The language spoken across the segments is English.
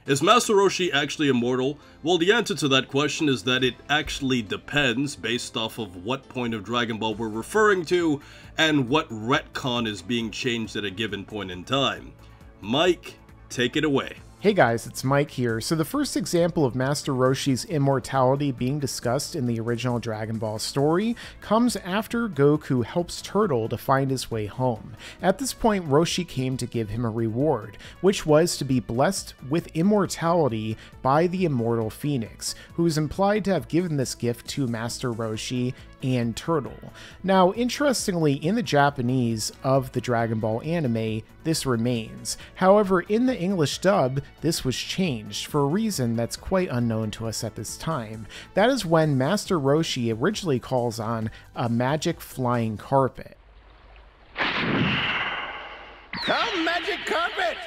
Is Master Roshi actually immortal? Well, the answer to that question is that it actually depends based off of what point of Dragon Ball we're referring to and what retcon is being changed at a given point in time. Mike, take it away. Hey guys, it's Mike here. So the first example of Master Roshi's immortality being discussed in the original Dragon Ball story comes after Goku helps Turtle to find his way home. At this point, Roshi came to give him a reward, which was to be blessed with immortality by the immortal Phoenix, who is implied to have given this gift to Master Roshi and Turtle. Now, interestingly, in the Japanese of the Dragon Ball anime, this remains. However, in the English dub, this was changed for a reason that's quite unknown to us at this time. That is when Master Roshi originally calls on a magic flying carpet. Come, magic carpet!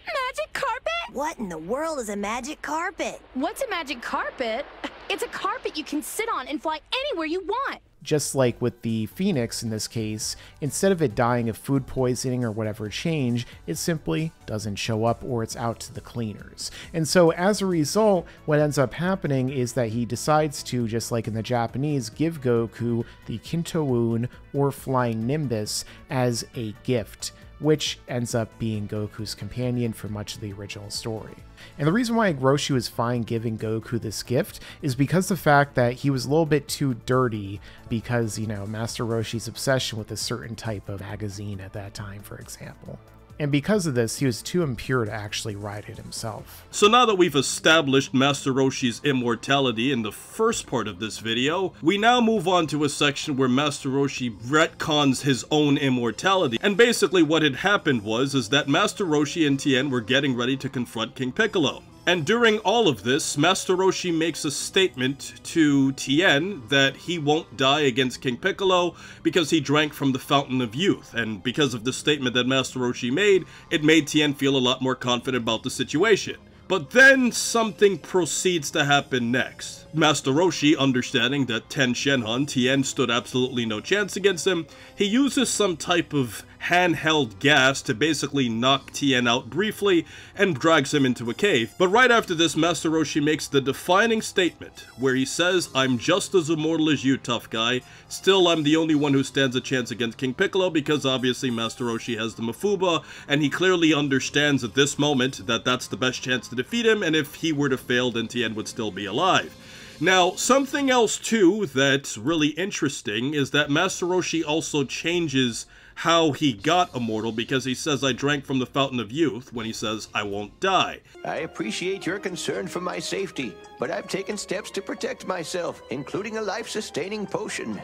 Magic carpet? What in the world is a magic carpet? What's a magic carpet? It's a carpet you can sit on and fly anywhere you want. Just like with the Phoenix in this case, instead of it dying of food poisoning or whatever change, it simply doesn't show up or it's out to the cleaners. And so as a result, what ends up happening is that he decides to, just like in the Japanese, give Goku the Kintoun or Flying Nimbus as a gift, which ends up being Goku's companion for much of the original story. And the reason why Roshi was fine giving Goku this gift is because the fact that he was a little bit too dirty because, you know, Master Roshi's obsession with a certain type of magazine at that time, for example. And because of this, he was too impure to actually ride it himself. So now that we've established Master Roshi's immortality in the first part of this video, we now move on to a section where Master Roshi retcons his own immortality. And basically what had happened is that Master Roshi and Tien were getting ready to confront King Piccolo. And during all of this, Master Roshi makes a statement to Tien that he won't die against King Piccolo because he drank from the Fountain of Youth. And because of the statement that Master Roshi made, it made Tien feel a lot more confident about the situation. But then something proceeds to happen next. Master Roshi, understanding that Ten Shenhan, Tien stood absolutely no chance against him, he uses some type of handheld gas to basically knock Tien out briefly and drags him into a cave. But right after this, Master Roshi makes the defining statement where he says, "I'm just as immortal as you, tough guy. Still, I'm the only one who stands a chance against King Piccolo," because obviously Master Roshi has the Mafuba, and he clearly understands at this moment that that's the best chance to defeat him, and if he were to fail, then Tien would still be alive. Now, something else too that's really interesting is that Master Roshi also changes how he got immortal, because he says, "I drank from the Fountain of Youth," when he says, "I won't die." I appreciate your concern for my safety, but I've taken steps to protect myself, including a life-sustaining potion.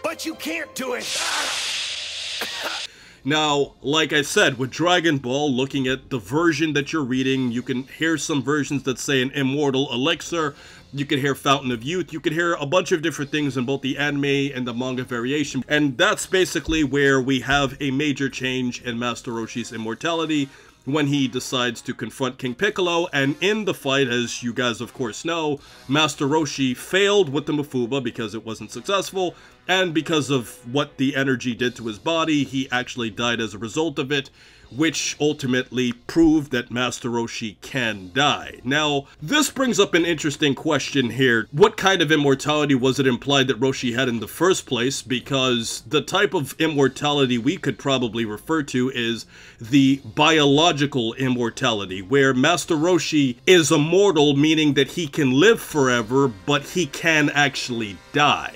But you can't do it! Now, like I said, with Dragon Ball, looking at the version that you're reading, you can hear some versions that say an immortal elixir, you can hear Fountain of Youth, you can hear a bunch of different things in both the anime and the manga variation, and that's basically where we have a major change in Master Roshi's immortality when he decides to confront King Piccolo. And in the fight, as you guys of course know, Master Roshi failed with the Mafuba because it wasn't successful, and because of what the energy did to his body, he actually died as a result of it, which ultimately proved that Master Roshi can die. Now, this brings up an interesting question here. What kind of immortality was it implied that Roshi had in the first place? Because the type of immortality we could probably refer to is the biological immortality, where Master Roshi is immortal, meaning that he can live forever, but he can actually die.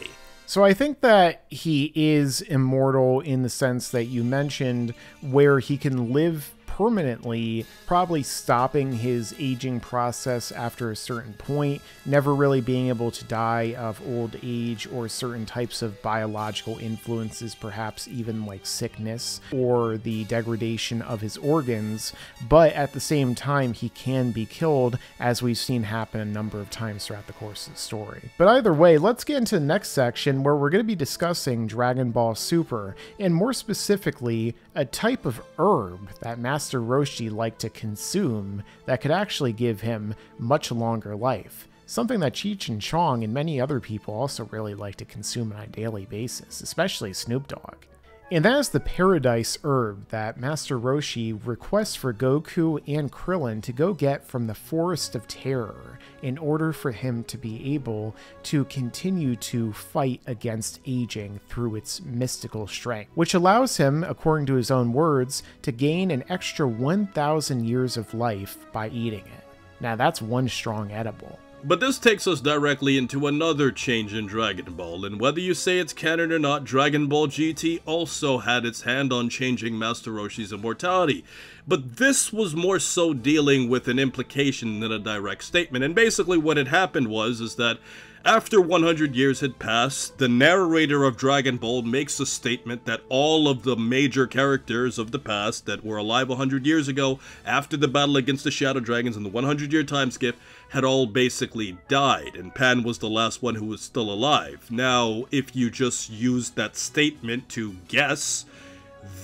So I think that he is immortal in the sense that you mentioned, where he can live permanently, probably stopping his aging process after a certain point, never really being able to die of old age or certain types of biological influences, perhaps even like sickness or the degradation of his organs. But at the same time, he can be killed, as we've seen happen a number of times throughout the course of the story. But either way, let's get into the next section where we're going to be discussing Dragon Ball Super, and more specifically, a type of herb that Master Roshi liked to consume that could actually give him much longer life. Something that Cheech and Chong and many other people also really like to consume on a daily basis, especially Snoop Dogg. And that is the Paradise Herb that Master Roshi requests for Goku and Krillin to go get from the Forest of Terror in order for him to be able to continue to fight against aging through its mystical strength, which allows him, according to his own words, to gain an extra 1,000 years of life by eating it. Now that's one strong edible. But this takes us directly into another change in Dragon Ball, and whether you say it's canon or not, Dragon Ball GT also had its hand on changing Master Roshi's immortality. But this was more so dealing with an implication than a direct statement, and basically what had happened is that after 100 years had passed, the narrator of Dragon Ball makes a statement that all of the major characters of the past that were alive 100 years ago, after the battle against the Shadow Dragons and the 100-year time skip, had all basically died, and Pan was the last one who was still alive. Now, if you just used that statement to guess,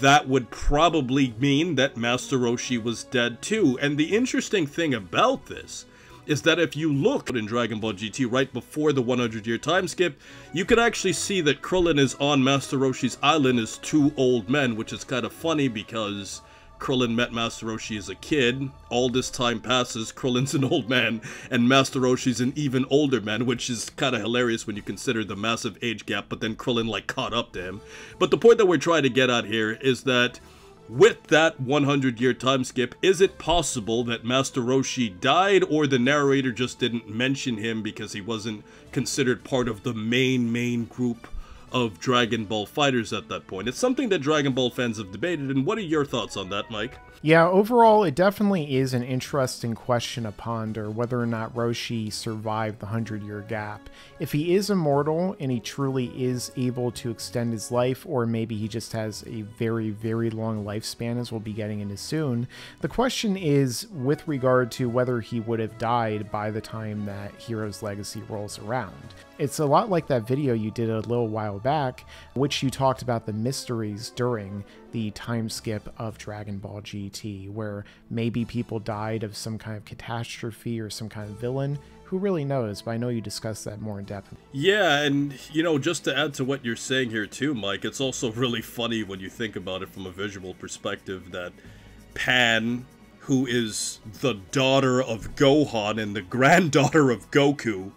that would probably mean that Master Roshi was dead too. And the interesting thing about this is that if you look in Dragon Ball GT right before the 100-year time skip, you can actually see that Krillin is on Master Roshi's island as two old men, which is kind of funny because Krillin met Master Roshi as a kid. All this time passes, Krillin's an old man, and Master Roshi's an even older man, which is kind of hilarious when you consider the massive age gap, but then Krillin like caught up to him. But the point that we're trying to get at here is that with that 100-year time skip, is it possible that Master Roshi died, or the narrator just didn't mention him because he wasn't considered part of the main group of Dragon Ball fighters at that point? It's something that Dragon Ball fans have debated, and what are your thoughts on that, Mike? Yeah, overall, it definitely is an interesting question to ponder, whether or not Roshi survived the 100-year gap. If he is immortal and he truly is able to extend his life, or maybe he just has a very long lifespan, as we'll be getting into soon, the question is with regard to whether he would have died by the time that Hero's Legacy rolls around. It's a lot like that video you did a little while back, which you talked about the mysteries during the time skip of Dragon Ball GT, where maybe people died of some kind of catastrophe or some kind of villain. Who really knows? But I know you discussed that more in depth. Yeah, and, you know, just to add to what you're saying here too, Mike, it's also really funny when you think about it from a visual perspective that Pan, who is the daughter of Gohan and the granddaughter of Goku,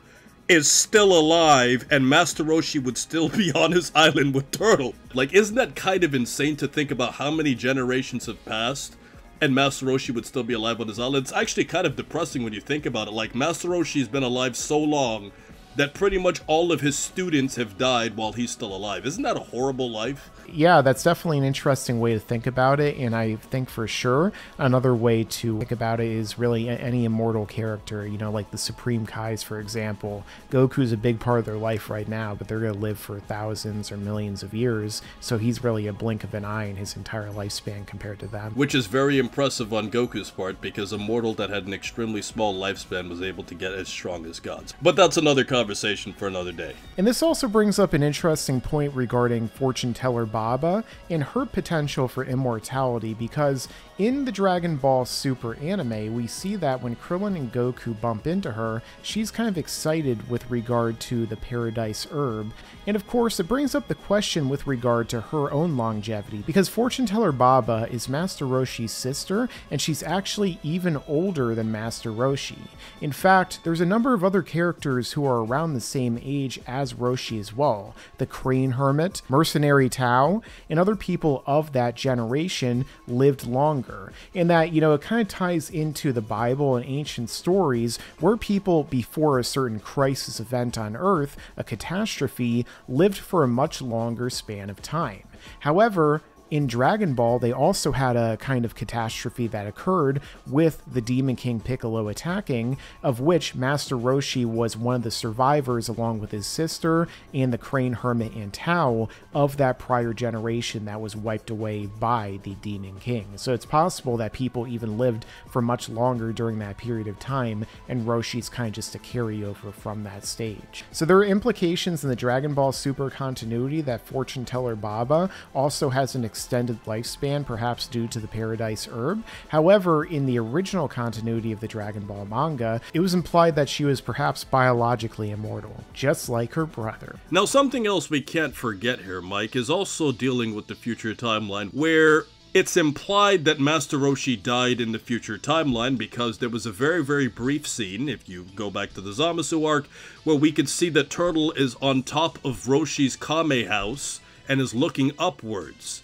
is still alive, and Master Roshi would still be on his island with Turtle. Like, isn't that kind of insane to think about how many generations have passed and Master Roshi would still be alive on his island? It's actually kind of depressing when you think about it. Like, Master Roshi's been alive so long that pretty much all of his students have died while he's still alive. Isn't that a horrible life? Yeah, that's definitely an interesting way to think about it, and I think for sure another way to think about it is really any immortal character, you know, like the Supreme Kais, for example. Goku's a big part of their life right now, but they're going to live for thousands or millions of years, so he's really a blink of an eye in his entire lifespan compared to them. Which is very impressive on Goku's part, because a mortal that had an extremely small lifespan was able to get as strong as gods. But that's another conversation for another day. And this also brings up an interesting point regarding Fortune Teller Baba and her potential for immortality, because in the Dragon Ball Super anime, we see that when Krillin and Goku bump into her, she's kind of excited with regard to the Paradise Herb. And of course, it brings up the question with regard to her own longevity, because Fortune Teller Baba is Master Roshi's sister, and she's actually even older than Master Roshi. In fact, there's a number of other characters who are around the same age as Roshi as well. The Crane Hermit, Mercenary Tao, and other people of that generation lived longer. And that, you know, it kind of ties into the Bible and ancient stories where people before a certain crisis event on Earth, a catastrophe, lived for a much longer span of time. However, in Dragon Ball, they also had a kind of catastrophe that occurred with the Demon King Piccolo attacking, of which Master Roshi was one of the survivors along with his sister and the Crane Hermit and Tao of that prior generation that was wiped away by the Demon King. So it's possible that people even lived for much longer during that period of time, and Roshi's kind of just a carryover from that stage. So there are implications in the Dragon Ball Super continuity that Fortune Teller Baba also has an extended lifespan, perhaps due to the Paradise Herb. However, in the original continuity of the Dragon Ball manga, it was implied that she was perhaps biologically immortal, just like her brother. Now, something else we can't forget here, Mike, is also dealing with the future timeline, where it's implied that Master Roshi died in the future timeline because there was a very, very brief scene, if you go back to the Zamasu arc, where we could see that Turtle is on top of Roshi's Kame house and is looking upwards.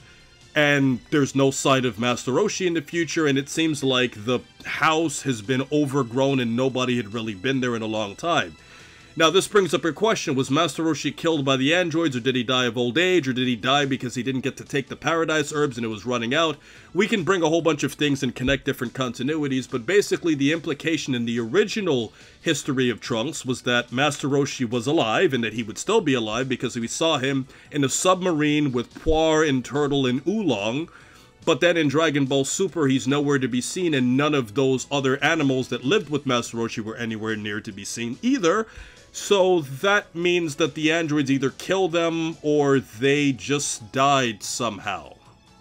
And there's no sign of Master Roshi in the future, and it seems like the house has been overgrown and nobody had really been there in a long time. Now, this brings up your question, was Master Roshi killed by the androids, or did he die of old age, or did he die because he didn't get to take the Paradise Herbs and it was running out? We can bring a whole bunch of things and connect different continuities, but basically the implication in the original history of Trunks was that Master Roshi was alive, and that he would still be alive because we saw him in a submarine with Poir and Turtle and Oolong. But then in Dragon Ball Super, he's nowhere to be seen, and none of those other animals that lived with Master Roshi were anywhere near to be seen either. So that means that the androids either kill them or they just died somehow.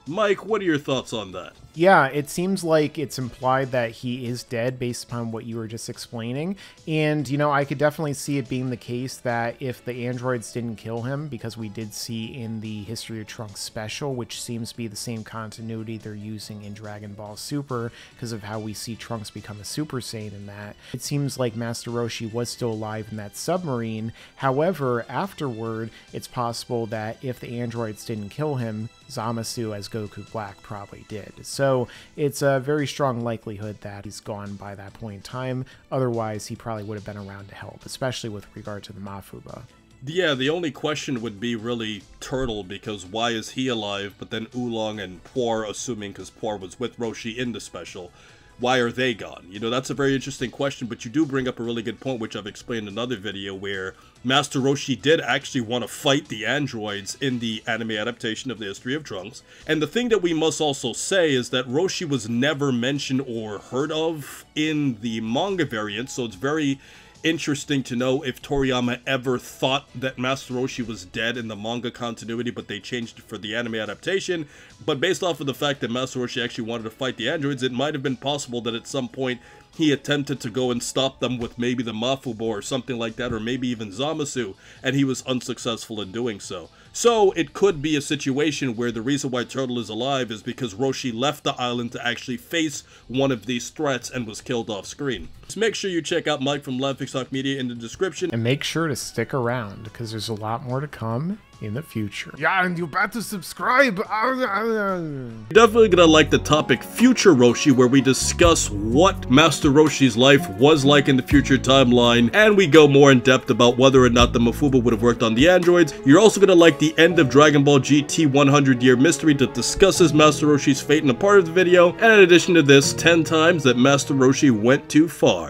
Mike, what are your thoughts on that? Yeah, it seems like it's implied that he is dead based upon what you were just explaining. And, you know, I could definitely see it being the case that if the androids didn't kill him, because we did see in the History of Trunks special, which seems to be the same continuity they're using in Dragon Ball Super, because of how we see Trunks become a Super Saiyan in that, it seems like Master Roshi was still alive in that submarine. However, afterward, it's possible that if the androids didn't kill him, Zamasu as Goku Black probably did. So it's a very strong likelihood that he's gone by that point in time. Otherwise, he probably would have been around to help, especially with regard to the Mafuba. Yeah, the only question would be really Turtle, because why is he alive, but then Oolong and Poir, assuming because Poir was with Roshi in the special, why are they gone? You know, that's a very interesting question, but you do bring up a really good point, which I've explained in another video, where Master Roshi did actually want to fight the androids in the anime adaptation of the History of Trunks. And the thing that we must also say is that Roshi was never mentioned or heard of in the manga variant, so it's very interesting to know if Toriyama ever thought that Master Roshi was dead in the manga continuity, but they changed it for the anime adaptation. But based off of the fact that Master Roshi actually wanted to fight the androids, it might have been possible that at some point he attempted to go and stop them with maybe the Mafubo or something like that, or maybe even Zamasu, and he was unsuccessful in doing so. So it could be a situation where the reason why Turtle is alive is because Roshi left the island to actually face one of these threats and was killed off screen. So make sure you check out Mike from Laughingstock Media in the description. And make sure to stick around, because there's a lot more to come in the future. Yeah, and you better subscribe. You're definitely gonna like the topic Future Roshi, where we discuss what Master Roshi's life was like in the future timeline, and we go more in depth about whether or not the Mafuba would have worked on the androids. You're also gonna like the end of Dragon Ball GT 100 Year Mystery that discusses Master Roshi's fate in a part of the video, and in addition to this, 10 times that Master Roshi went too far.